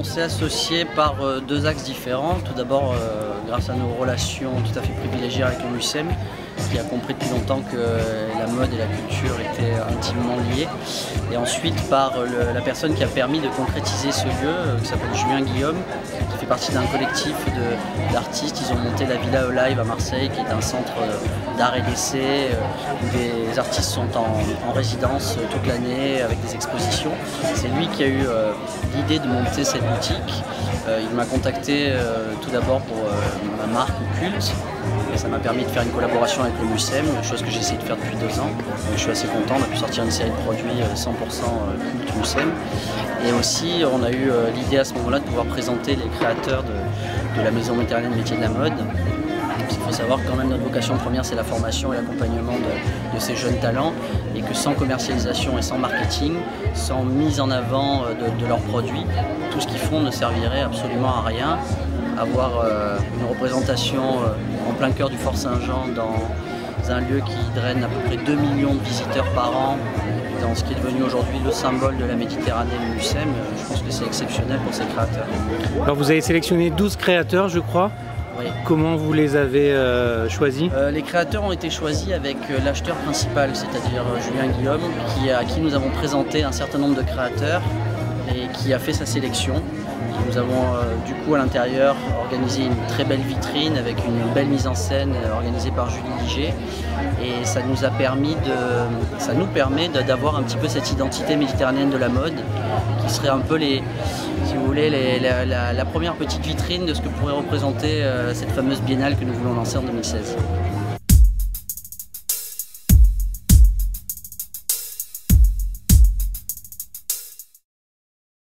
On s'est associé par deux axes différents. Tout d'abord, grâce à nos relations tout à fait privilégiées avec le MUSEM, qui a compris depuis longtemps que la mode et la culture étaient intimement liées. Et ensuite par la personne qui a permis de concrétiser ce lieu, qui s'appelle Julien Guillaume, qui fait partie d'un collectif d'artistes. Ils ont monté la Villa Alive à Marseille, qui est un centre d'art et d'essai, où des artistes sont en résidence toute l'année avec des expositions. C'est lui qui a eu l'idée de monter cette boutique. Il m'a contacté tout d'abord pour ma marque Culte, et ça m'a permis de faire une collaboration avec le MUSEM, chose que j'essaie de faire depuis 2 ans. Donc je suis assez content, on a pu sortir une série de produits 100% Culte MUSEM. Et aussi on a eu l'idée à ce moment-là de pouvoir présenter les créateurs de la Maison Méditerranéenne Métiers de la Mode. Il faut savoir que quand même notre vocation première, c'est la formation et l'accompagnement de ces jeunes talents, et que sans commercialisation et sans marketing, sans mise en avant de leurs produits, tout ce qu'ils font ne servirait absolument à rien. Avoir une représentation en plein cœur du Fort Saint-Jean dans un lieu qui draine à peu près 2 millions de visiteurs par an, dans ce qui est devenu aujourd'hui le symbole de la Méditerranée, le MUSEM, je pense que c'est exceptionnel pour ces créateurs. Alors vous avez sélectionné 12 créateurs, je crois. Oui. Comment vous les avez choisis? Les créateurs ont été choisis avec l'acheteur principal, c'est-à-dire Julien Guillaume, à qui nous avons présenté un certain nombre de créateurs et qui a fait sa sélection. Nous avons du coup à l'intérieur organisé une très belle vitrine avec une belle mise en scène organisée par Julie Liger, et ça nous permet d'avoir un petit peu cette identité méditerranéenne de la mode, qui serait un peu si vous voulez, la première petite vitrine de ce que pourrait représenter cette fameuse biennale que nous voulons lancer en 2016.